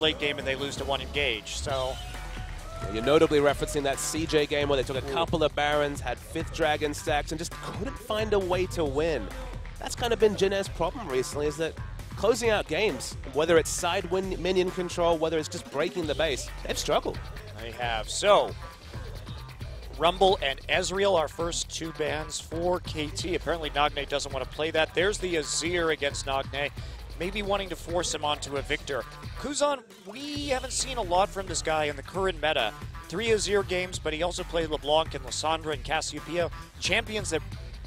late game and they lose to one engage. So you're notably referencing that CJ game where they took a couple of Barons, had 5th Dragon stacks, and just couldn't find a way to win. That's kind of been Jin Air's problem recently, is that closing out games, whether it's side minion control, whether it's just breaking the base, they've struggled. They have. So Rumble and Ezreal, our first 2 bans for KT. Apparently Nagne doesn't want to play that. There's the Azir against Nagne, maybe wanting to force him onto a Victor. Kuzan, we haven't seen a lot from this guy in the current meta. 3 Azir games, but he also played LeBlanc and Lissandra and Cassiopeia, champions that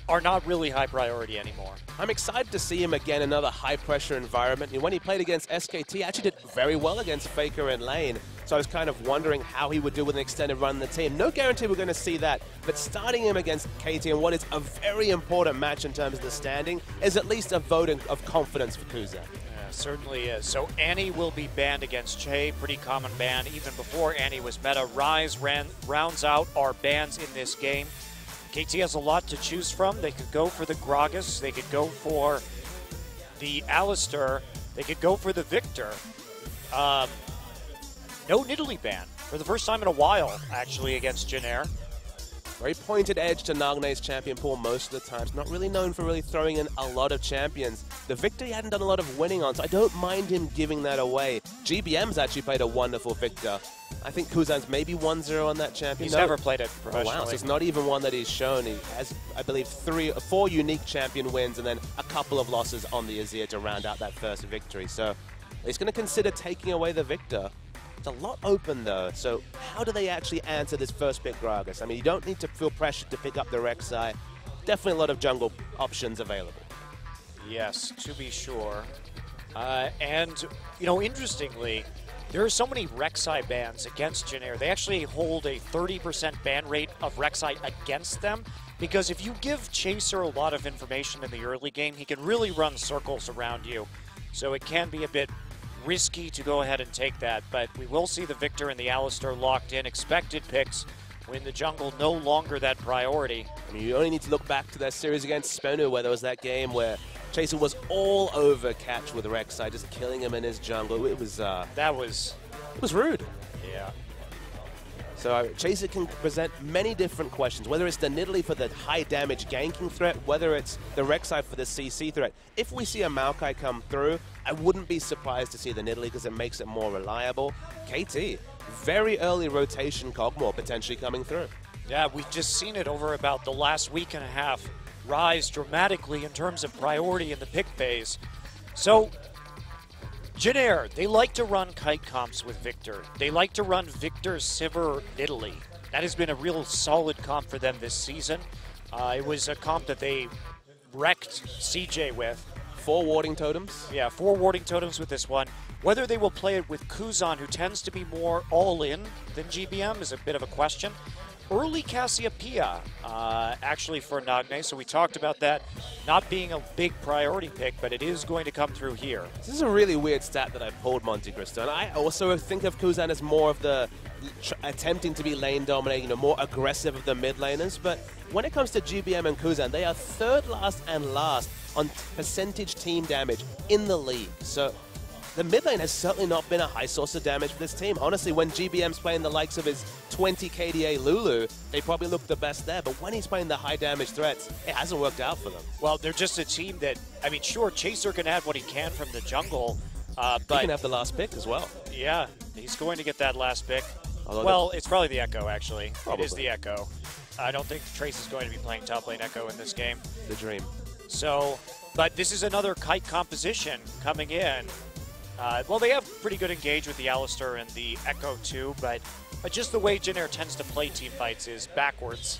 are not really high priority anymore. I'm excited to see him again in another high-pressure environment. And when he played against SKT, he actually did very well against Faker and Lane. So I was kind of wondering how he would do with an extended run in the team. No guarantee we're going to see that, but starting him against KT in what is a very important match in terms of the standing is at least a vote of confidence for Kuzan. Yeah, certainly is. So Annie will be banned against Che, pretty common ban even before Annie was meta. Ryze rounds out our bans in this game. KT has a lot to choose from. They could go for the Gragas, they could go for the Alistair, they could go for the Victor. No Nidalee ban for the first time in a while, actually, against Jin Air. Very pointed edge to Nagne's champion pool most of the times. Not really known for really throwing in a lot of champions. The Victor he hadn't done a lot of winning on, so I don't mind him giving that away. GBM's actually played a wonderful Victor. I think Kuzan's maybe 1-0 on that champion. He's never played it professionally. Oh, wow, so it's not even one that he's shown. He has, I believe, 4 unique champion wins and then a couple of losses on the Azir to round out that first victory. So he's going to consider taking away the Victor. It's a lot open, though. So how do they actually answer this first pick Gragas? I mean, you don't need to feel pressured to pick up the Rek'Sai. Definitely a lot of jungle options available. Yes, to be sure. And, you know, interestingly, there are so many Rek'Sai bans against Jin Air. They actually hold a 30% ban rate of Rek'Sai against them, because if you give Chaser a lot of information in the early game, he can really run circles around you. So it can be a bit risky to go ahead and take that, but we will see the Victor and the Alistair locked in. Expected picks when the jungle no longer that priority. I mean, you only need to look back to that series against Spenu where there was that game where Chaser was all over catch with Rek'Sai, just killing him in his jungle. It was it was rude. Yeah. So Chaser can present many different questions, whether it's the Nidalee for the high damage ganking threat, whether it's the Rek'Sai for the CC threat. If we see a Maokai come through, I wouldn't be surprised to see the Nidalee because it makes it more reliable. KT, very early rotation Kog'Maw potentially coming through. Yeah, we've just seen it over about the last week and a half rise dramatically in terms of priority in the pick phase. So Jin Air, they like to run kite comps with Victor. They like to run Victor, Sivir, Nidalee. That has been a real solid comp for them this season. It was a comp that they wrecked CJ with. 4 warding totems? Yeah, 4 warding totems with this one. Whether they will play it with Kuzan, who tends to be more all-in than GBM, is a bit of a question. Early Cassiopeia, actually, for Nagne, so we talked about that not being a big priority pick, but it is going to come through here. This is a really weird stat that I pulled, Monte Cristo, and I also think of Kuzan as more of the attempting to be lane dominating, more aggressive of the mid laners, but when it comes to GBM and Kuzan, they are 3rd last and last on percentage team damage in the league. So the mid lane has certainly not been a high source of damage for this team. Honestly, when GBM's playing the likes of his 20 KDA Lulu, they probably look the best there. But when he's playing the high damage threats, it hasn't worked out for them. Well, they're just a team that, I mean, sure, Chaser can add what he can from the jungle, but he can have the last pick as well. Yeah, he's going to get that last pick. Although well, it's probably the Echo, actually. Probably. It is the Echo. I don't think Trace is going to be playing top lane Echo in this game. The dream. So, but this is another kite composition coming in. Well, they have pretty good engage with the Alistair and the Echo too, but just the way Jin Air tends to play team fights is backwards.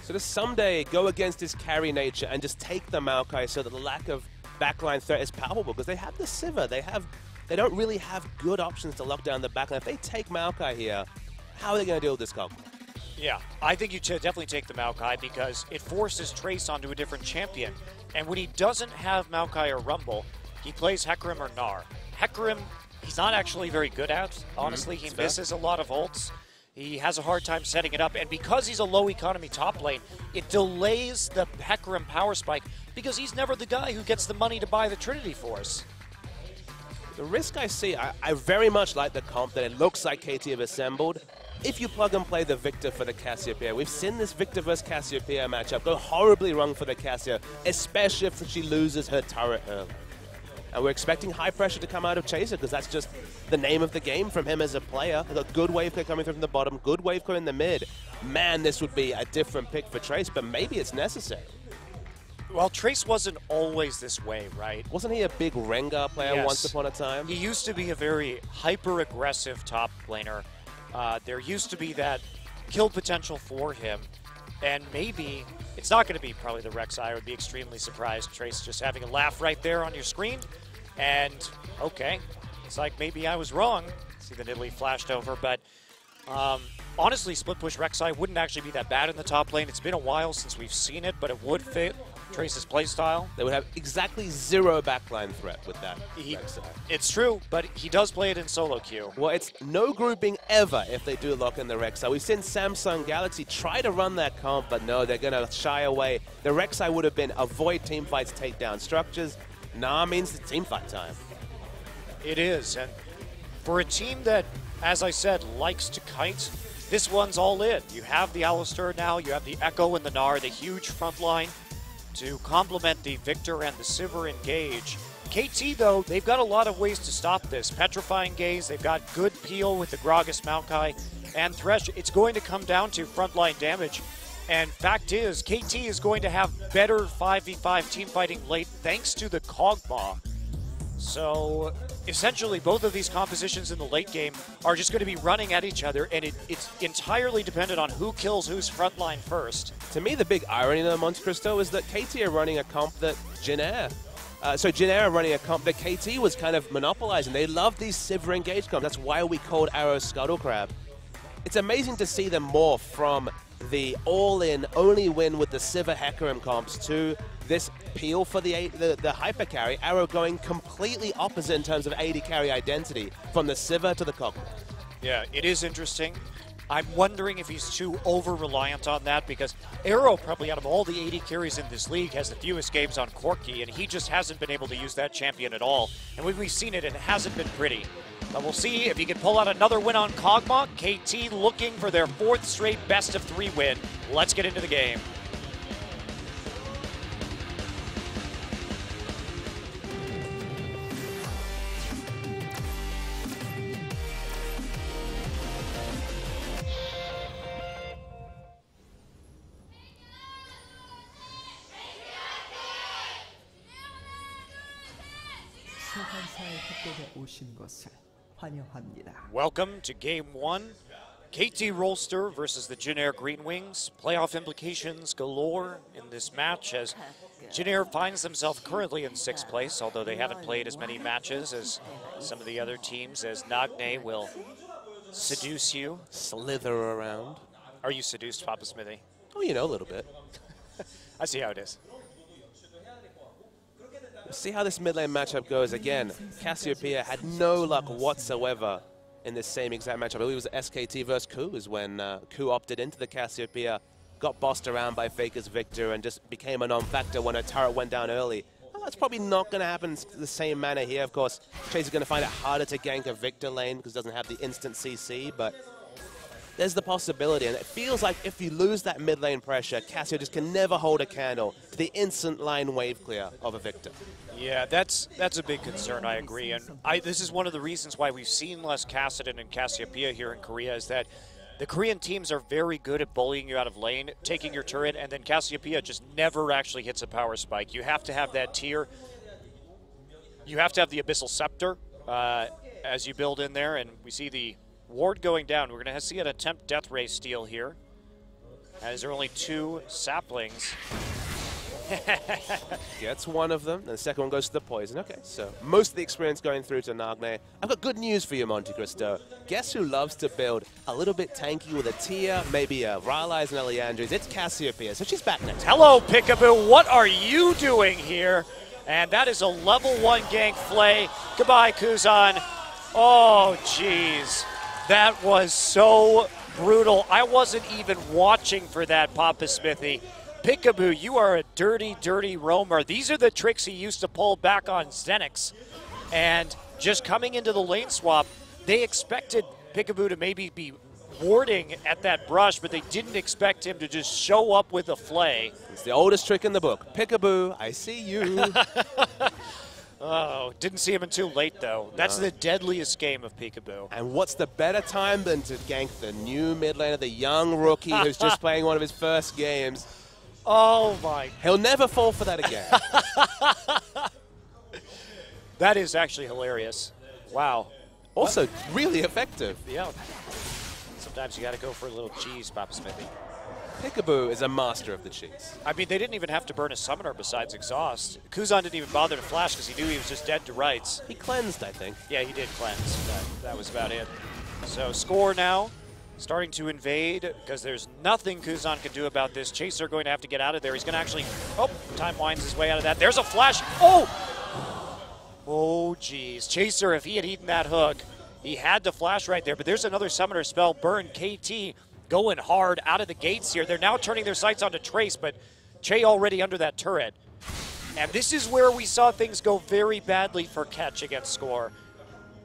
So to someday go against his carry nature and just take the Maokai so that the lack of backline threat is palpable, because they have the Sivir, they don't really have good options to lock down the backline. If they take Maokai here, how are they going to deal with this Kog'Maw? Yeah, I think you should definitely take the Maokai because it forces Trace onto a different champion. And when he doesn't have Maokai or Rumble, he plays Hecarim or Gnar. Hecarim, he's not actually very good at. Honestly, he misses a lot of ults. He has a hard time setting it up, and because he's a low economy top lane, it delays the Hecarim power spike because he's never the guy who gets the money to buy the Trinity Force. The risk I see, I very much like the comp that it looks like KT have assembled. If you plug and play the Victor for the Cassiopeia, we've seen this Victor versus Cassiopeia matchup go horribly wrong for the Cassia, especially if she loses her turret early. And we're expecting high pressure to come out of Chaser because that's just the name of the game from him as a player. A good wave clear coming through from the bottom, good wave clear in the mid. Man, this would be a different pick for Trace, but maybe it's necessary. Well, Trace wasn't always this way, right? Wasn't he a big Rengar player Yes. once upon a time? He used to be a very hyper-aggressive top laner. There used to be that kill potential for him. And maybe, it's not going to be probably the Rek'Sai. I would be extremely surprised. Trace just having a laugh right there on your screen. And, okay, it's like maybe I was wrong. See the Nidalee flashed over. But honestly, split push Rek'Sai wouldn't actually be that bad in the top lane. It's been a while since we've seen it, but it would fit Trace's playstyle. They would have exactly zero backline threat with that Rek'Sai. It's true, but he does play it in solo queue. Well, it's no grouping ever if they do lock in the Rek'Sai. We've seen Samsung Galaxy try to run that comp, but no, they're going to shy away. The Rek'Sai would have been avoid teamfights, take down structures. Nah means it's teamfight time. It is, and for a team that, as I said, likes to kite, this one's all in. You have the Alistar now, you have the Echo and the Gnar, the huge front line to complement the Victor and the Sivir engage. KT, though, they've got a lot of ways to stop this. Petrifying Gaze, they've got good peel with the Gragas Maokai, and Thresh. It's going to come down to frontline damage. And fact is, KT is going to have better 5v5 team fighting late thanks to the Kog'Maw. So essentially, both of these compositions in the late game are just going to be running at each other, and it's entirely dependent on who kills whose frontline first. To me, the big irony in Monte Cristo is that KT are running a comp that Jin Air are running a comp that KT was kind of monopolizing. They love these Sivir engage comps. That's why we called Arrow Scuttle Crab. It's amazing to see them morph from the all-in, only win with the Sivir Hecarim comps to this peel for the hyper carry. Arrow going completely opposite in terms of AD carry identity from the Sivir to the Kog'Maw. Yeah, it is interesting. I'm wondering if he's too over-reliant on that because Arrow, probably out of all the AD carries in this league, has the fewest games on Corki, and he just hasn't been able to use that champion at all. And we've seen it, and it hasn't been pretty. But we'll see if he can pull out another win on Kog'Maw. KT looking for their 4th straight best-of-3 win. Let's get into the game. Welcome to Game 1. KT Rolster versus the Jin Air Green Wings. Playoff implications galore in this match as Jin Air finds themselves currently in 6th place, although they haven't played as many matches as some of the other teams, as Nagne will seduce you. Slither around. Are you seduced, Papa Smithy? Oh, you know, a little bit. I see how it is. See how this mid lane matchup goes. Again, Cassiopeia had no luck whatsoever in this same exact matchup. I believe it was SKT versus Ku is when Ku opted into the Cassiopeia, got bossed around by Faker's Victor, and just became a non-factor when her turret went down early. Well, that's probably not going to happen in the same manner here. Of course, Chase is going to find it harder to gank a Victor lane because it doesn't have the instant CC, but there's the possibility, and it feels like if you lose that mid lane pressure, Cassio just can never hold a candle to the instant line wave clear of a Victor. Yeah, that's a big concern, I agree. And this is one of the reasons why we've seen less Kassadin and Cassiopeia here in Korea, is that the Korean teams are very good at bullying you out of lane, taking your turret, and then Cassiopeia just never actually hits a power spike. You have to have that tier. You have to have the Abyssal Scepter as you build in there, and we see the ward going down. We're going to see an attempt Death Ray steal here, as there are only 2 saplings. Gets one of them, and the second one goes to the poison. Okay, so most of the experience going through to Nagne. I've got good news for you, Monte Cristo. Guess who loves to build a little bit tanky with a Tia, maybe a Rylai's and Eliandry's? It's Cassiopeia, so she's back next. Hello, Pickaboo. What are you doing here? And that is a level 1 gank flay. Goodbye, Kuzan. Oh, jeez. That was so brutal. I wasn't even watching for that, Papa Smithy. Pickaboo, you are a dirty, dirty roamer. These are the tricks he used to pull back on Xenix. And just coming into the lane swap, they expected Peekaboo to maybe be warding at that brush, but they didn't expect him to just show up with a flay. It's the oldest trick in the book. Peekaboo, I see you. Oh, didn't see him until late, though. That's the deadliest game of Peekaboo. And what's the better time than to gank the new mid laner, the young rookie who's just playing one of his first games? Oh, my. He'll never fall for that again. That is actually hilarious. Wow. Also, really effective. Yeah. Sometimes you got to go for a little cheese, Papa Smithy. Peekaboo is a master of the cheese. I mean, they didn't even have to burn a summoner besides exhaust. Kuzan didn't even bother to flash because he knew he was just dead to rights. He cleansed, I think. Yeah, he did cleanse. That was about it. So score now, starting to invade because there's nothing Kuzan can do about this. Chaser going to have to get out of there. He's going to actually, time winds his way out of that. There's a flash. Oh, geez. Chaser, if he had eaten that hook, he had to flash right there. But there's another summoner spell. Burn, KT going hard out of the gates here. They're now turning their sights onto Trace, but Che already under that turret. And this is where we saw things go very badly for Catch against Score.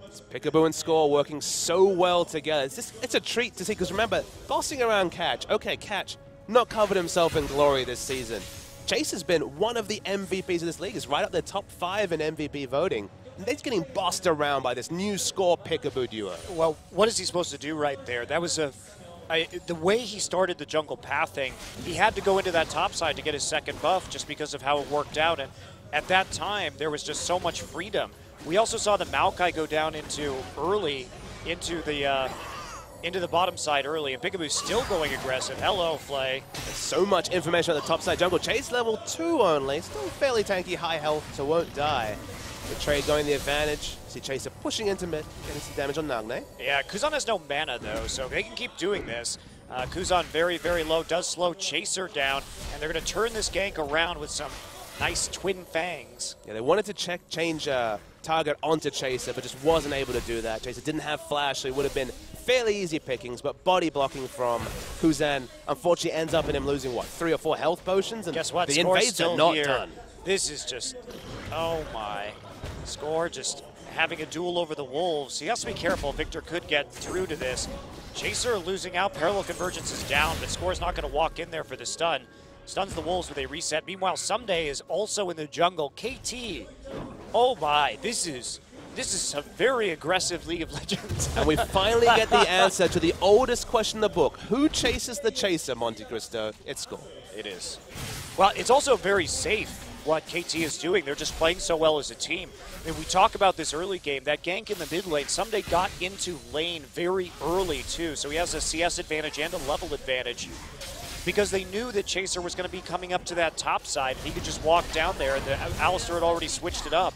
It's Peekaboo and Score working so well together. It's a treat to see, because remember, bossing around Catch. Okay, Catch not covered himself in glory this season. Chase has been one of the MVPs of this league. He's right up there, top 5 in MVP voting. And he's getting bossed around by this new Score Peekaboo duo. Well, what is he supposed to do right there? That was the way he started the jungle pathing, he had to go into that top side to get his second buff just because of how it worked out. And at that time, there was just so much freedom. We also saw the Maokai go down into the bottom side early, and Peekaboo's still going aggressive. Hello, Flay. There's so much information on the top side jungle. Chase level 2 only, still fairly tanky, high health, so won't die. The trade going the advantage. See Chaser pushing into mid, getting some damage on Nagne. Yeah, Kuzan has no mana, though, so they can keep doing this. Kuzan very, very low, does slow Chaser down, and they're going to turn this gank around with some nice twin fangs. Yeah, they wanted to change target onto Chaser, but just wasn't able to do that. Chaser didn't have flash, so it would have been fairly easy pickings, but body blocking from Kuzan unfortunately ends up in him losing, what, 3 or 4 health potions? And guess what? The Score's invades still are not here. done. This is just, oh my. Score just having a duel over the Wolves. He has to be careful. Victor could get through to this. Chaser losing out. Parallel Convergence is down, but Score's not going to walk in there for the stun. Stuns the Wolves with a reset. Meanwhile, Someday is also in the jungle. KT. Oh my, this is a very aggressive League of Legends. And we finally get the answer to the oldest question in the book. Who chases the Chaser, Monte Cristo? It's Score. It is. Well, it's also very safe what KT is doing. They're just playing so well as a team. I mean, we talk about this early game. That gank in the mid lane, Someday got into lane very early, too. So he has a CS advantage and a level advantage because they knew that Chaser was going to be coming up to that top side. He could just walk down there, and Alistair had already switched it up.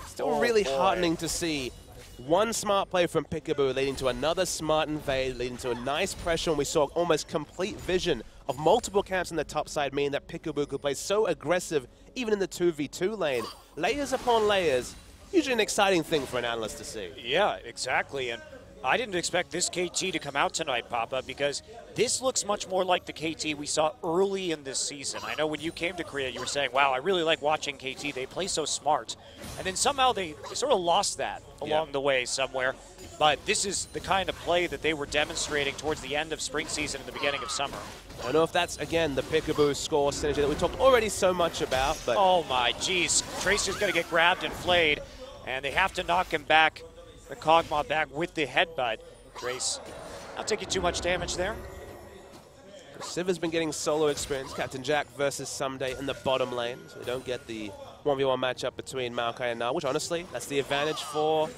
Still really heartening to see one smart play from Peekaboo leading to another smart invade, leading to a nice pressure, and we saw almost complete vision of multiple camps in the top side, meaning that Peekaboo could play so aggressive even in the 2v2 lane. Layers upon layers, usually an exciting thing for an analyst to see. Yeah, exactly. And I didn't expect this KT to come out tonight, Papa, because this looks much more like the KT we saw early in this season. I know when you came to Korea, you were saying, wow, I really like watching KT. They play so smart. And then somehow they sort of lost that along the way somewhere. But this is the kind of play that they were demonstrating towards the end of spring season and the beginning of summer. I don't know if that's, again, the Peekaboo Score synergy that we talked already so much about. But oh, my, geez. Tracer's going to get grabbed and flayed, and they have to knock him back, the Kog'Maw back with the headbutt. Trace, not taking too much damage there. Civ has been getting solo experience. Captain Jack versus Someday in the bottom lane. So they don't get the 1v1 matchup between Maokai and Na, which honestly, that's the advantage for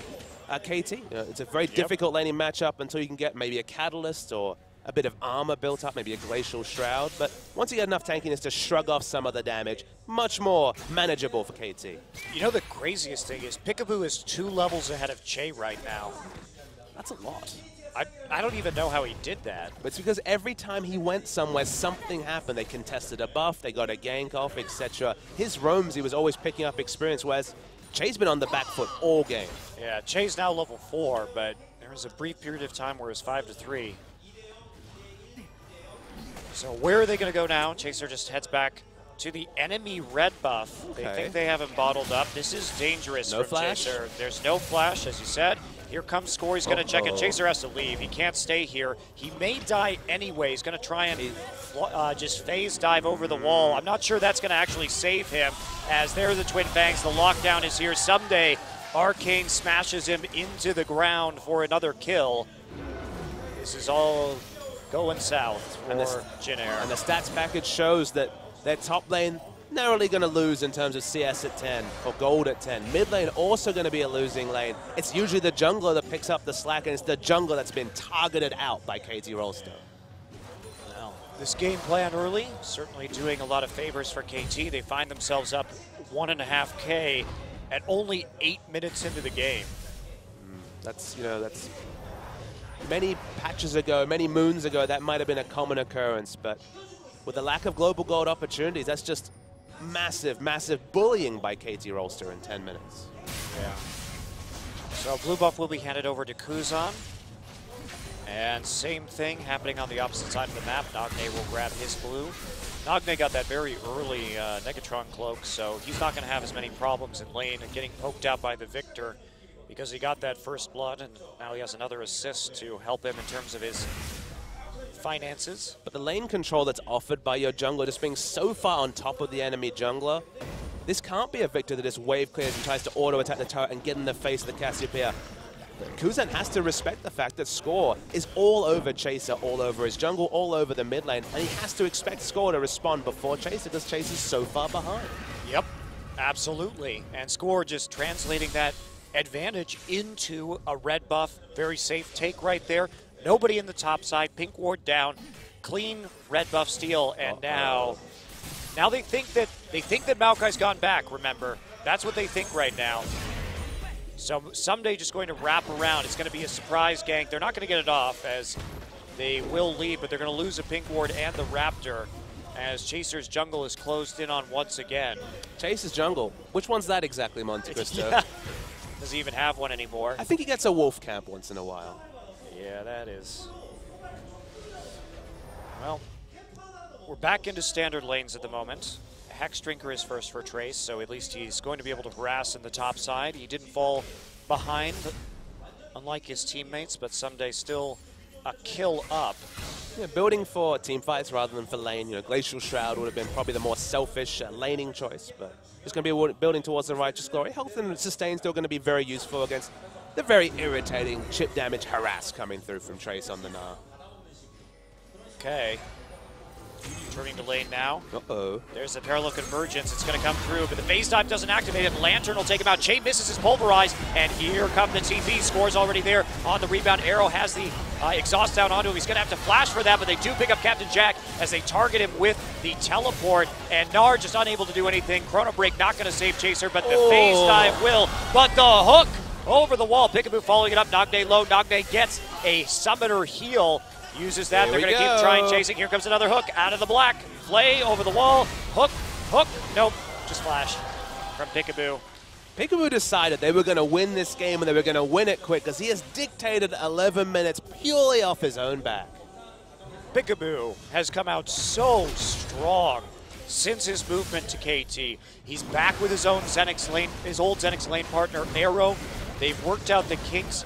KT. You know, it's a very difficult laning matchup until you can get maybe a Catalyst or a bit of armor built up, maybe a Glacial Shroud. But once you get enough tankiness to shrug off some of the damage, much more manageable for KT. You know the craziest thing is Peekaboo is 2 levels ahead of Che right now. That's a lot. I don't even know how he did that. But it's because every time he went somewhere, something happened. They contested a buff, they got a gank off, etc. His roams, he was always picking up experience, whereas Che's been on the back foot all game. Yeah, Che's now level 4, but there was a brief period of time where it was 5-3. So where are they going to go now? Chaser just heads back to the enemy red buff. Okay. They think they have him bottled up. This is dangerous No from flash? Chaser. There's no flash, as you said. Here comes Score. He's going to check it. Chaser has to leave. He can't stay here. He may die anyway. He's going to try and just phase dive over the wall. I'm not sure that's going to actually save him, as there are the Twin Fangs. The lockdown is here. Someday, Arcane smashes him into the ground for another kill. This is all going south for Jin-Air. And the stats package shows that their top lane narrowly going to lose in terms of CS at 10 or gold at 10. Mid lane also going to be a losing lane. It's usually the jungler that picks up the slack, and it's the jungler that's been targeted out by KT Rolster. Well, this game plan early, certainly doing a lot of favors for KT. They find themselves up 1.5K at only 8 minutes into the game. That's many patches ago, many moons ago, that might have been a common occurrence, but with the lack of global gold opportunities, that's just massive, massive bullying by KT Rolster in 10 minutes. Yeah. So blue buff will be handed over to Kuzan. And same thing happening on the opposite side of the map. Nagne will grab his blue. Nagne got that very early Negatron cloak, so he's not going to have as many problems in lane and getting poked out by the Victor, because he got that first blood, and now he has another assist to help him in terms of his finances. But the lane control that's offered by your jungler just being so far on top of the enemy jungler, this can't be a Victor that just wave clears and tries to auto-attack the turret and get in the face of the Cassiopeia. Kuzan has to respect the fact that Score is all over Chaser, all over his jungle, all over the mid lane, and he has to expect Score to respond before Chaser, because Chaser's so far behind. Yep, absolutely. And Score just translating that advantage into a red buff. Very safe take right there. Nobody in the top side. Pink ward down. Clean red buff steal. And now they think that Maokai's gone back, remember. That's what they think right now. So someday just going to wrap around. It's going to be a surprise gank. They're not going to get it off, as they will lead, but they're going to lose a pink ward and the Raptor, as Chaser's jungle is closed in on once again. Chaser's jungle. Which one's that exactly, Monte Cristo? Yeah. Does he even have one anymore? I think he gets a wolf camp once in a while. Yeah, that is. Well, we're back into standard lanes at the moment. Hex Drinker is first for Trace, so at least he's going to be able to harass in the top side. He didn't fall behind, unlike his teammates, but someday still a kill up. Yeah, building for team fights rather than for lane. Glacial Shroud would have been probably the more selfish laning choice, but it's going to be building towards the Righteous Glory. Health and sustain still going to be very useful against the very irritating chip damage harass coming through from Trace on the Gnar. Okay. Turning to lane now. Uh-oh. There's the parallel convergence. It's going to come through, but the phase dive doesn't activate it. Lantern will take him out. Jay misses his pulverize, and here come the TP. Score's already there on the rebound. Arrow has the exhaust down onto him. He's going to have to flash for that, but they do pick up Captain Jack as they target him with the teleport, and Gnar just unable to do anything. Chrono Break not going to save Chaser, but the phase dive will. But the hook over the wall. Peekaboo following it up. Nagne low. Nagne gets a summoner heal. Uses that. They're going to keep trying chasing. Here comes another hook out of the black. Play over the wall. Hook. Hook. Nope. Just flash from Peekaboo. Peekaboo decided they were going to win this game, and they were going to win it quick, because he has dictated 11 minutes purely off his own back. Peekaboo has come out so strong since his movement to KT. He's back with his own Zenix lane, his old Zenix lane partner, Arrow. They've worked out the kinks.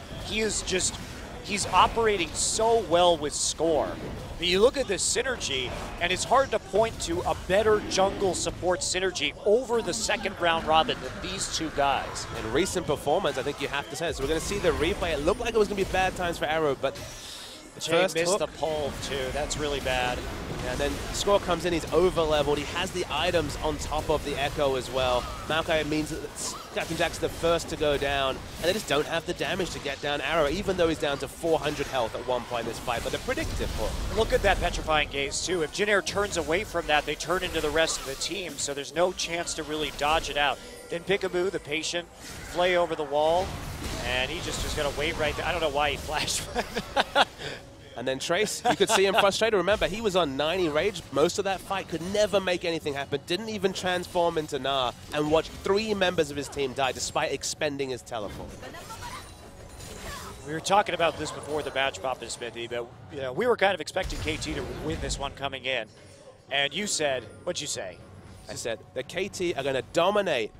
He's operating so well with Score. But you look at this synergy, and it's hard to point to a better jungle support synergy over the second round robin than these two guys. In recent performance, I think you have to say it. So we're going to see the replay. It looked like it was going to be bad times for Arrow, but Jay missed the pole too. That's really bad. Yeah, and then Score comes in, he's over-leveled. He has the items on top of the Echo as well. Maokai means that Captain Jack's the first to go down, and they just don't have the damage to get down Arrow, even though he's down to 400 health at one point in this fight. But the predictive hook. Look at that petrifying gaze too. If Jin-Air turns away from that, they turn into the rest of the team, so there's no chance to really dodge it out. Then Peekaboo, the patient, flay over the wall, and he just is going to wait right there. I don't know why he flashed. And then Trace, you could see him frustrated. Remember, he was on 90 rage most of that fight, could never make anything happen, didn't even transform into Gnar, and watched 3 members of his team die despite expending his teleport. We were talking about this before the match, Papa Smithy, but we were kind of expecting KT to win this one coming in. And you said, what'd you say? I said the KT are going to dominate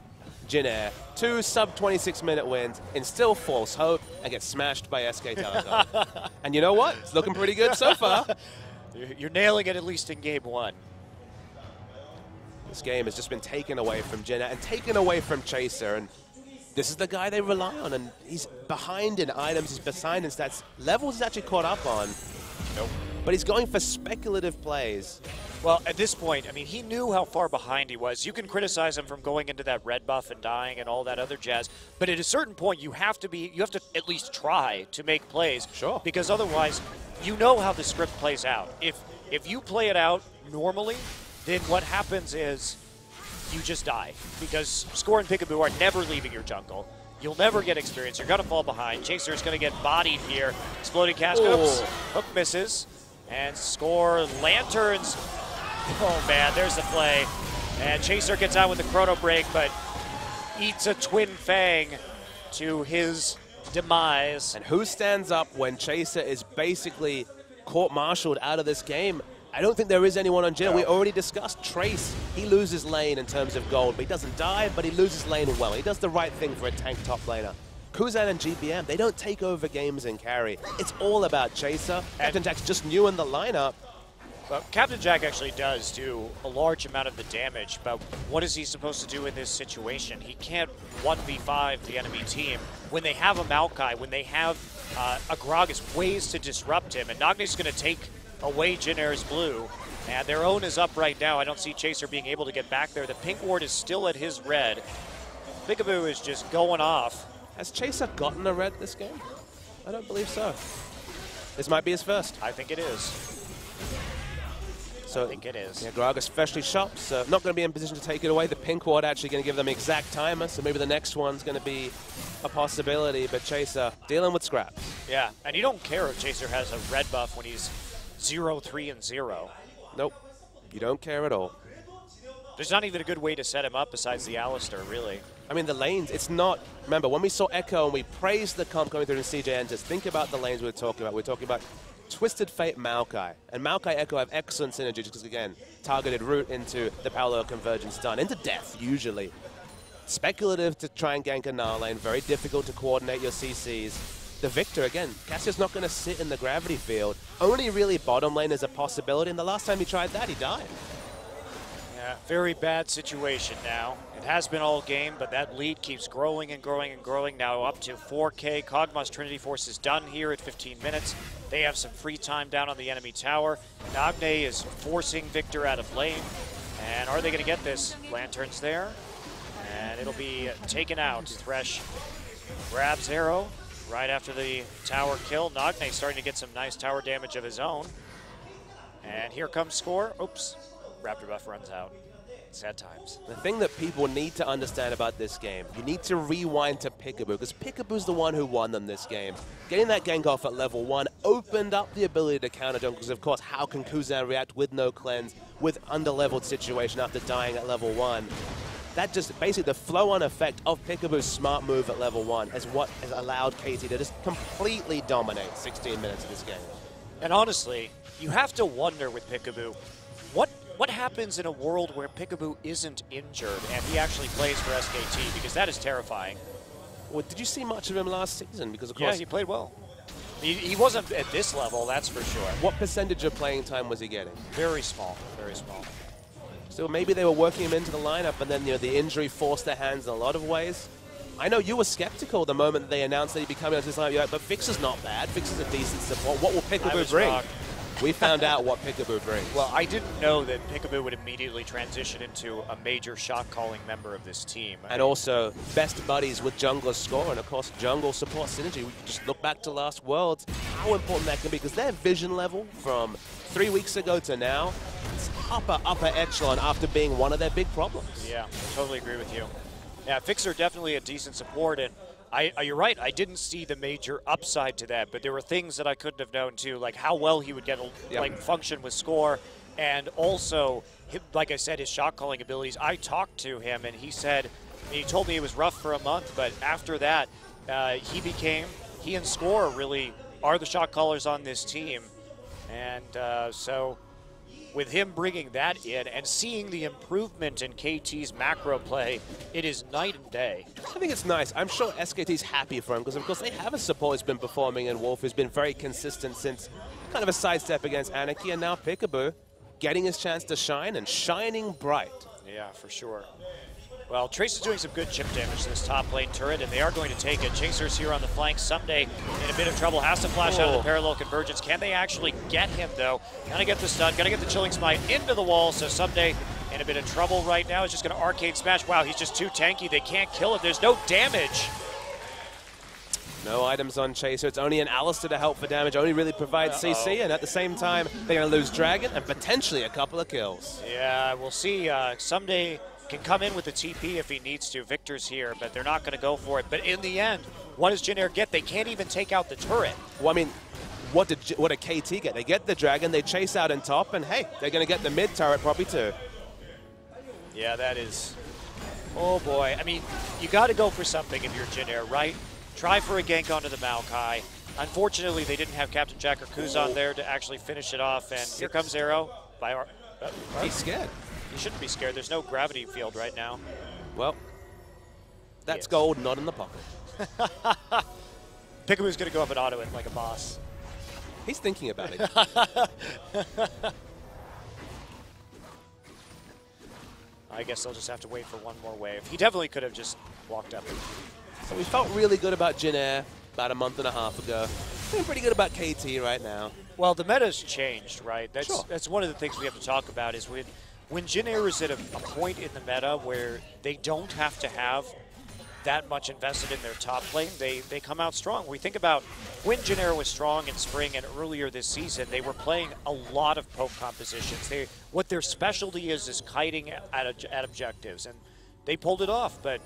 Jin Air, 2 sub-26-minute wins, instill false hope, and get smashed by SK Telecom. And you know what? It's looking pretty good so far. You're nailing it, at least in game 1. This game has just been taken away from Jin Air and taken away from Chaser, and this is the guy they rely on, and he's behind in items, he's behind in stats. Levels he's actually caught up on. Nope. But he's going for speculative plays. Well, at this point, I mean, he knew how far behind he was. You can criticize him from going into that red buff and dying and all that other jazz, but at a certain point, you have to at least try to make plays. Sure. Because otherwise, you know how the script plays out. If you play it out normally, then what happens is you just die. Because Score and Peekaboo are never leaving your jungle. You'll never get experience. You're going to fall behind. Chaser's going to get bodied here. Exploding cast. Oops. Hook misses. And Score lanterns. Oh, man, there's the play. And Chaser gets out with the chrono break, but eats a twin fang to his demise. And who stands up when Chaser is basically court-martialed out of this game? I don't think there is anyone on Jin. No. We already discussed Trace. He loses lane in terms of gold, but he doesn't die, but he loses lane well. He does the right thing for a tank top laner. Kuzan and GBM, they don't take over games and carry. It's all about Chaser. Captain Jack's just new in the lineup. Well, Captain Jack actually does do a large amount of the damage, but what is he supposed to do in this situation? He can't 1v5 the enemy team. When they have a Maokai, when they have a Gragas, ways to disrupt him, and Nagne's going to take away Jin Air's blue, and their own is up right now. I don't see Chaser being able to get back there. The pink ward is still at his red. Peekaboo is just going off. Has Chaser gotten a red this game? I don't believe so. This might be his first. I think it is. So, I think it is. Yeah, Gragas freshly shopped, so not going to be in position to take it away. The pink ward actually going to give them exact timer, so maybe the next one's going to be a possibility, but Chaser dealing with scraps. Yeah, and you don't care if Chaser has a red buff when he's 0-3-0. Nope, you don't care at all. There's not even a good way to set him up besides the Alistair, really. I mean, the lanes, it's not... Remember, when we saw Echo and we praised the comp coming through in CJ Enters, think about the lanes we were talking about. We were talking about Twisted Fate Maokai. And Maokai Echo have excellent synergy because, again, targeted route into the parallel convergence stun, into death, usually. Speculative to try and gank a Gnar lane, very difficult to coordinate your CCs. The Victor, again, Cassius not going to sit in the gravity field. Only really bottom lane is a possibility, and the last time he tried that, he died. Yeah, very bad situation now. It has been all game, but that lead keeps growing and growing and growing, now up to 4K. Kog'Maw's Trinity Force is done here at 15 minutes. They have some free time down on the enemy tower. Nagne is forcing Victor out of lane. And are they going to get this? Lantern's there. And it'll be taken out. Thresh grabs arrow right after the tower kill. Nagne starting to get some nice tower damage of his own. And here comes Score. Oops. Raptor buff runs out. Sad times. The thing that people need to understand about this game, you need to rewind to Peekaboo, because Peekaboo's the one who won them this game. Getting that gank off at level 1 opened up the ability to counter jungle, because of course, how can Kuzan react with no cleanse, with under-leveled situation after dying at level 1? That just, basically the flow-on effect of Peekaboo's smart move at level 1 is what has allowed KT to just completely dominate 16 minutes of this game. And honestly, you have to wonder with Peekaboo, what happens in a world where Peekaboo isn't injured and he actually plays for SKT? Because that is terrifying. Well, did you see much of him last season? Because of course, yeah, he played well. He wasn't at this level, that's for sure. What percentage of playing time was he getting? Very small, very small. So maybe they were working him into the lineup, and then the injury forced their hands in a lot of ways. I know you were skeptical the moment they announced that he'd be coming out to this lineup. You're like, but Vix is not bad. Vix is a decent support. What will Peekaboo bring? Wrong. We found out what Peekaboo brings. Well, I didn't know that Peekaboo would immediately transition into a major shot-calling member of this team. And also, best buddies with jungler Score, and of course, jungle support synergy. We just look back to last Worlds, how important that can be, because their vision level from 3 weeks ago to now, it's upper echelon after being one of their big problems. Yeah, totally agree with you. Yeah, Fixer definitely a decent support, and you're right, I didn't see the major upside to that, but there were things that I couldn't have known too, like how well he would get like function with Score, and also, like I said, his shot calling abilities. I talked to him, and he told me it was rough for a month, but after that, he and Score really are the shot callers on this team, and so with him bringing that in and seeing the improvement in KT's macro play, it is night and day. I think it's nice. I'm sure SKT's happy for him because, of course, they have a support who's been performing in Wolf, who's been very consistent since kind of a sidestep against Anarchy, and now Peekaboo getting his chance to shine and shining bright. Yeah, for sure. Well, Trace is doing some good chip damage to this top lane turret, and they are going to take it. Chasers here on the flank. Someday in a bit of trouble. Has to flash out of the parallel convergence. Can they actually get him, though? Gonna get the stun. Gonna get the chilling smite into the wall. So Someday in a bit of trouble right now. He's just going to arcade smash. Wow, he's just too tanky. They can't kill him. There's no damage. No items on Chaser. It's only an Alistair to help for damage. Only really provides CC, and at the same time, they're going to lose Dragon and potentially a couple of kills. Yeah, we'll see. Someday can come in with the TP if he needs to. Victor's here, but they're not going to go for it. But in the end, what does Jin Air get? They can't even take out the turret. Well, I mean, what did KT get? They get the Dragon, they chase out in top, and hey, they're going to get the mid turret probably too. Yeah, that is... Oh boy. I mean, you got to go for something if you're Jin Air, right? Try for a gank onto the Maokai. Unfortunately, they didn't have Captain Jack or Kuzan there to actually finish it off, and here comes Arrow. He's scared. You shouldn't be scared. There's no gravity field right now. Well, that's gold, not in the pocket. Peekaboo's going to go up and auto it like a boss. He's thinking about it. I guess they'll just have to wait for one more wave. He definitely could have just walked up. So we felt really good about Jin Air about a month and a half ago. Feeling pretty good about KT right now. Well, the meta's changed, right? Sure. That's one of the things we have to talk about is when Jin Air is at a point in the meta where they don't have to have that much invested in their top lane, they come out strong. We think about when Jin Air was strong in spring and earlier this season, they were playing a lot of poke compositions. What their specialty is kiting at objectives, and they pulled it off, but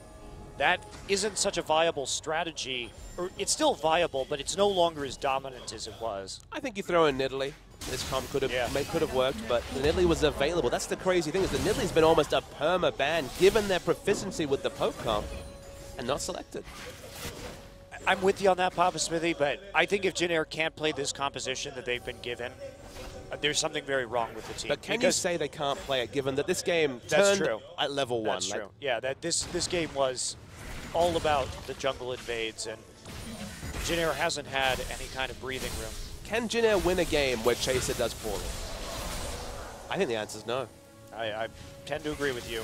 that isn't such a viable strategy. Or it's still viable, but it's no longer as dominant as it was. I think you throw in Nidalee. This comp could have worked, but the Nidalee was available. That's the crazy thing, is the Nidalee's been almost a perma-ban given their proficiency with the poke comp and not selected. I'm with you on that, Papa Smithy, but I think if Jin Air can't play this composition that they've been given, there's something very wrong with the team. But can you say they can't play it given that this game that's turned true. At level 1? That's true. Yeah, that this game was all about the jungle invades, and Jin Air hasn't had any kind of breathing room. Can Jin Air win a game where Chaser does poorly? I think the answer is no. I tend to agree with you.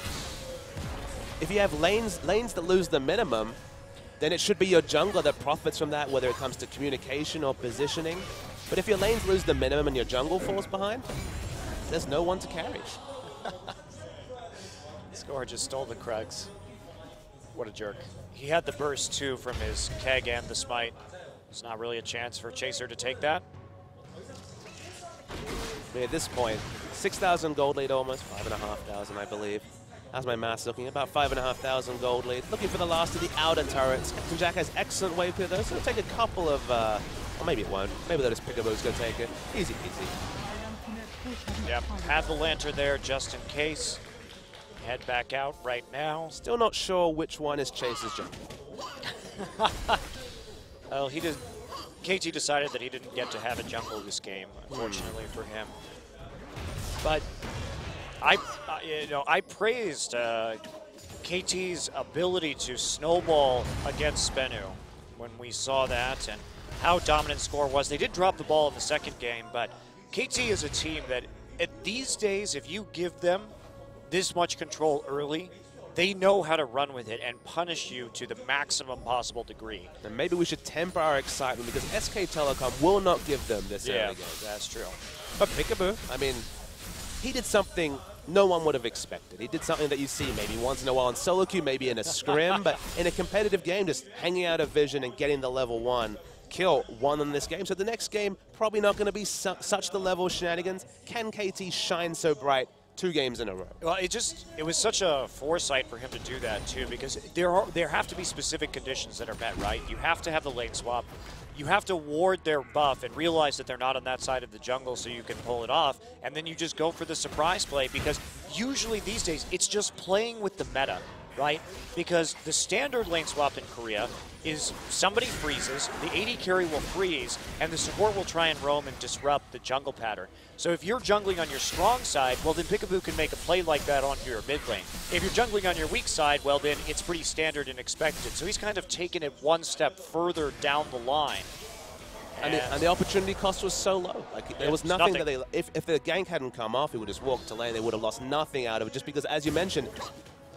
If you have lanes that lose the minimum, then it should be your jungler that profits from that, whether it comes to communication or positioning. But if your lanes lose the minimum and your jungle falls behind, there's no one to carry. Score just stole the Krugs. What a jerk. He had the burst, too, from his keg and the smite. There's not really a chance for Chaser to take that. I mean, at this point, 6,000 gold lead almost, 5,500, I believe. How's my maths looking? About 5,500 gold lead. Looking for the last of the outer turrets. Captain Jack has excellent wave clear, though. It's going to take a couple of, or maybe it won't. Maybe they'll just Peekaboo's going to take it. Easy peasy. Yep, have the lantern there just in case. Head back out right now. Still not sure which one is Chaser's jungle. Well, KT decided that he didn't get to have a jungle this game, unfortunately for him. But I praised KT's ability to snowball against Spenu when we saw that and how dominant score was. They did drop the ball in the second game, but KT is a team that these days, if you give them this much control early, they know how to run with it and punish you to the maximum possible degree. And maybe we should temper our excitement because SK Telecom will not give them this early game. That's true. But Peekaboo, I mean, he did something no one would have expected. He did something that you see maybe once in a while in solo queue, maybe in a scrim, but in a competitive game, just hanging out of vision and getting the level 1 kill won in this game. So the next game, probably not going to be such the level of shenanigans. Can KT shine so bright 2 games in a row? Well, it was such a foresight for him to do that too, because there have to be specific conditions that are met, right? You have to have the lane swap. You have to ward their buff and realize that they're not on that side of the jungle so you can pull it off, and then you just go for the surprise play, because usually these days it's just playing with the meta, right? Because the standard lane swap in Korea is somebody freezes, the AD carry will freeze, and the support will try and roam and disrupt the jungle pattern. So if you're jungling on your strong side, well then Peekaboo can make a play like that on your mid lane. If you're jungling on your weak side, well then it's pretty standard and expected. So he's kind of taken it one step further down the line. And the opportunity cost was so low. Like there was nothing that they. If the gank hadn't come off, he would just walk to lane. They would have lost nothing out of it. Just because, as you mentioned,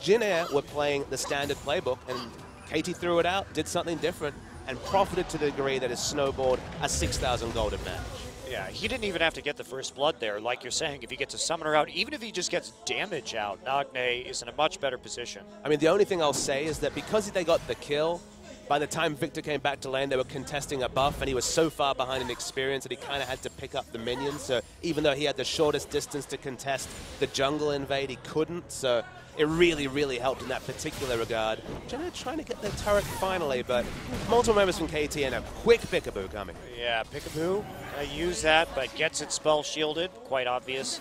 Jin Air were playing the standard playbook, and KT threw it out, did something different, and profited to the degree that it snowballed a 6,000 gold advantage. Yeah, he didn't even have to get the first blood there. Like you're saying, if he gets a summoner out, even if he just gets damage out, Nagne is in a much better position. I mean, the only thing I'll say is that because they got the kill, by the time Victor came back to lane, they were contesting a buff, and he was so far behind in experience that he kind of had to pick up the minions. So even though he had the shortest distance to contest the jungle invade, he couldn't. So it really, really helped in that particular regard. Jenna trying to get their turret finally, but multiple members from KT and a quick Peekaboo coming. Yeah, Peekaboo use that, but gets it spell shielded. Quite obvious.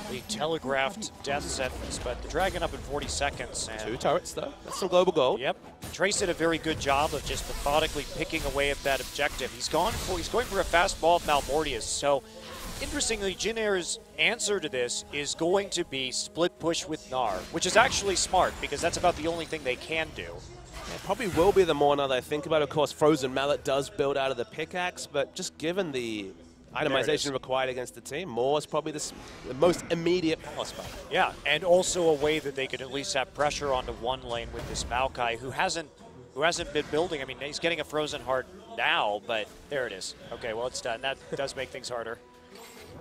The telegraphed death sentence, but the dragon up in 40 seconds. And 2 turrets, though. That's some global gold. Yep. Trace did a very good job of just methodically picking away at that objective. He's going for a fast ball of Malmortius. So, interestingly, Jin Air's answer to this is going to be split push with Gnar, which is actually smart because that's about the only thing they can do. It probably will be the more now that I think about it. Of course, Frozen Mallet does build out of the pickaxe, but just given the itemization required against the team, Moore is probably the most immediate power spot. Yeah, and also a way that they could at least have pressure onto one lane with this Maokai, who hasn't been building. I mean, he's getting a Frozen Heart now, but there it is. Okay, well, it's done. That does make things harder.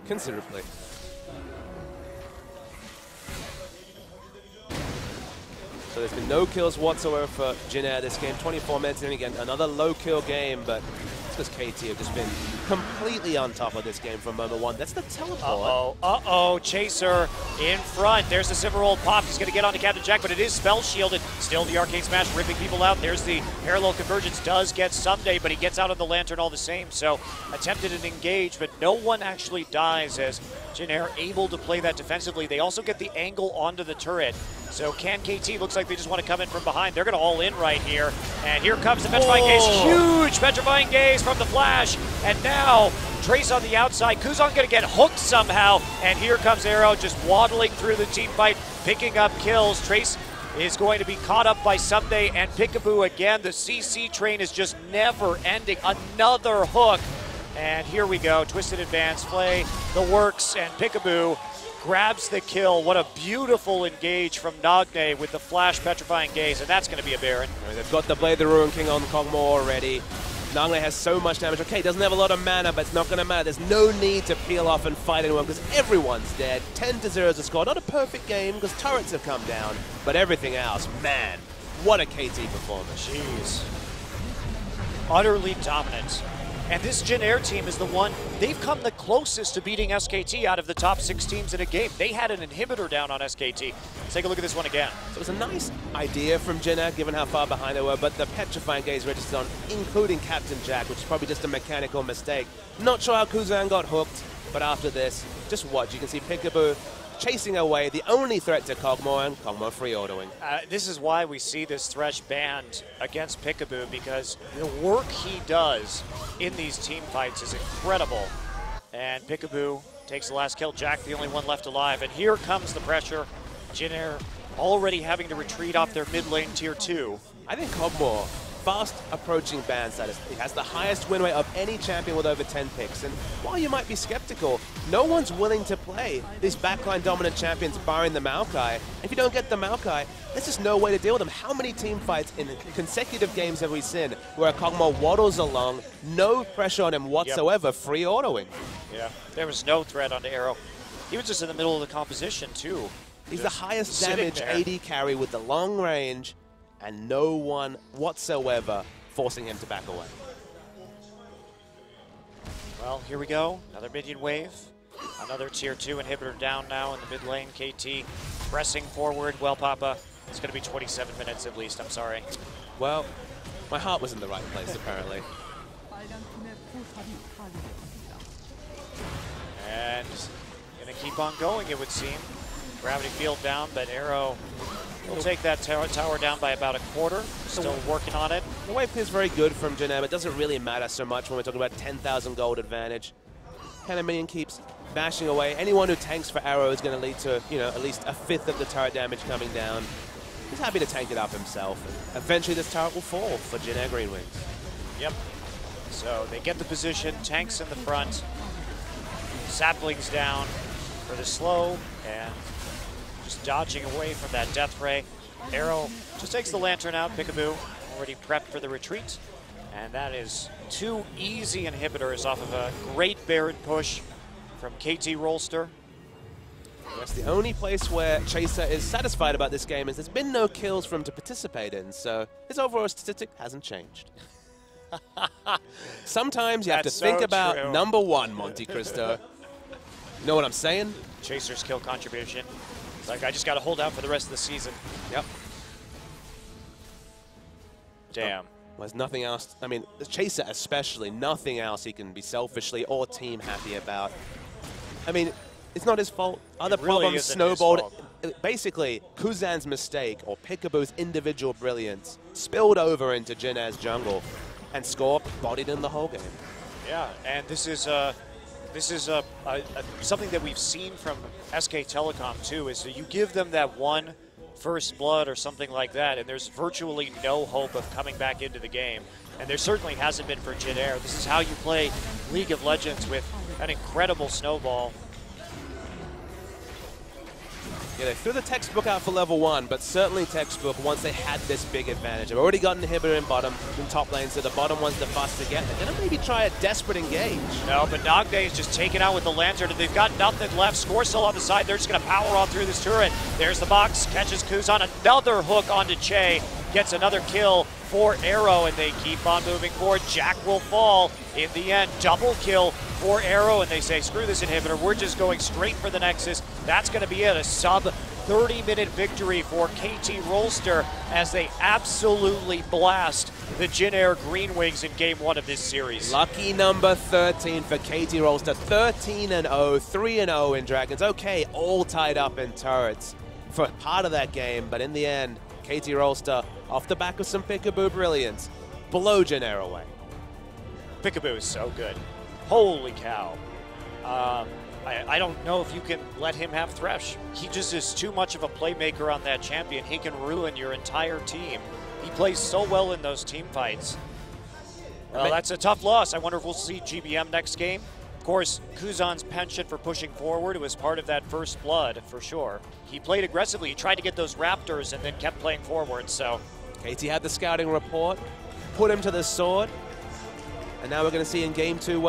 Considerably. So there's been no kills whatsoever for Jin Air this game. 24 minutes in again, another low kill game, but it's because KT have just been completely on top of this game from moment one. That's the teleport. Uh-oh, Chaser in front. There's the Cimarron pop. He's going to get onto Captain Jack, but it is spell shielded. Still the Arcane Smash ripping people out. There's the parallel convergence. Does get Someday, but he gets out of the Lantern all the same. So attempted an engage, but no one actually dies as Jin Air able to play that defensively. They also get the angle onto the turret. So can KT, looks like they just want to come in from behind. They're going to all in right here. And here comes the Petrifying Gaze. Huge Petrifying Gaze from the Flash. And now Trace on the outside. Kuzan going to get hooked somehow. And here comes Arrow just waddling through the team fight, picking up kills. Trace is going to be caught up by Someday and Peekaboo again. The CC train is just never ending. Another hook. And here we go. Twisted Advance play, the works, and Peekaboo grabs the kill. What a beautiful engage from Nagne with the Flash Petrifying Gaze, and that's going to be a Baron. I mean, they've got the Blade the Ruin King on Kog'Maw already. Nagne has so much damage. Okay, doesn't have a lot of mana, but it's not going to matter. There's no need to peel off and fight anyone because everyone's dead. 10-0 is a score. Not a perfect game because turrets have come down, but everything else, man, what a KT performance. Jeez. Utterly dominant. And this Jin Air team is the one, they've come the closest to beating SKT out of the top 6 teams in a game. They had an inhibitor down on SKT. Let's take a look at this one again. So it was a nice idea from Jin Air, given how far behind they were, but the Petrifying Gaze registered on, including Captain Jack, which is probably just a mechanical mistake. Not sure how Kuzan got hooked, but after this, just watch. You can see Peekaboo chasing away the only threat to Kog'Maw, and Kog'Maw free autoing. This is why we see this Thresh banned against Peekaboo, because the work he does in these team fights is incredible. And Peekaboo takes the last kill. Jack, the only one left alive. And here comes the pressure. Jin Air already having to retreat off their mid lane tier 2. I think Kog'Maw, fast approaching ban status. He has the highest win rate of any champion with over 10 picks. And while you might be skeptical, no one's willing to play these backline dominant champions barring the Maokai. If you don't get the Maokai, there's just no way to deal with them. How many team fights in consecutive games have we seen where Kog'Maw waddles along, no pressure on him whatsoever, free autoing? Yeah, there was no threat onto Arrow. He was just in the middle of the composition too. He's the highest damage AD carry with the long range, and no one whatsoever forcing him to back away. Well, here we go. Another minion wave. Another tier 2 inhibitor down now in the mid lane. KT pressing forward. Well, Papa, it's going to be 27 minutes at least. I'm sorry. Well, my heart was in the right place, apparently. And going to keep on going, it would seem. Gravity field down, but Arrow We'll take that tower down by about a quarter. Still working on it. The wave clear is very good from Janair. It doesn't really matter so much when we're talking about 10,000 gold advantage. Kind of minion keeps bashing away. Anyone who tanks for Arrow is going to lead to, you know, at least a fifth of the turret damage coming down. He's happy to tank it up himself. And eventually this turret will fall for Janair Green Wings. Yep. So they get the position, tanks in the front, saplings down for the slow, and just dodging away from that death ray. Arrow just takes the lantern out. Peekaboo already prepped for the retreat. And that is 2 easy inhibitors off of a great Baron push from KT Rolster. That's the only place where Chaser is satisfied about this game is there's been no kills for him to participate in, so his overall statistic hasn't changed. Sometimes you have to think about number 1, Monte Cristo. You know what I'm saying? Chaser's kill contribution. It's like, I just got to hold out for the rest of the season. Yep. Damn. There's nothing else. I mean, the Chaser especially, nothing else he can be selfishly or team happy about. I mean, it's not his fault. Other problems snowballed. Basically, Kuzan's mistake or Peekaboo's individual brilliance spilled over into Janair's jungle, and Scorp bodied in the whole game. Yeah, and this is something that we've seen from SK Telecom too. Is that you give them that one first blood or something like that, and there's virtually no hope of coming back into the game. And there certainly hasn't been for Janair. This is how you play League of Legends with an incredible snowball. Yeah, they threw the textbook out for level 1, but certainly textbook once they had this big advantage. They've already got an inhibitor in bottom, in top lane, so the bottom one's the fast to get. They're going to maybe try a desperate engage. No, but Nogday is just taken out with the lantern, and they've got nothing left. Score still on the side. They're just going to power on through this turret. There's the box, catches Kuzan. Another hook onto Che, gets another kill for Arrow, and they keep on moving forward. Jack will fall in the end. Double kill for Arrow, and they say, screw this inhibitor. We're just going straight for the Nexus. That's going to be it. A sub 30-minute victory for KT Rolster as they absolutely blast the Janair Green Wings in Game 1 of this series. Lucky number 13 for KT Rolster. 13-0, 3-0 in Dragons. Okay, all tied up in turrets for part of that game, but in the end, KT Rolster, off the back of some Peekaboo brilliance, blow Janair away. Peekaboo is so good. Holy cow. I don't know if you can let him have Thresh. He just is too much of a playmaker on that champion. He can ruin your entire team. He plays so well in those team fights. Well, that's a tough loss. I wonder if we'll see GBM next game. Of course, Kuzan's penchant for pushing forward was part of that first blood, for sure. He played aggressively. He tried to get those Raptors and then kept playing forward, so. KT had the scouting report, put him to the sword, and now we're going to see in Game 2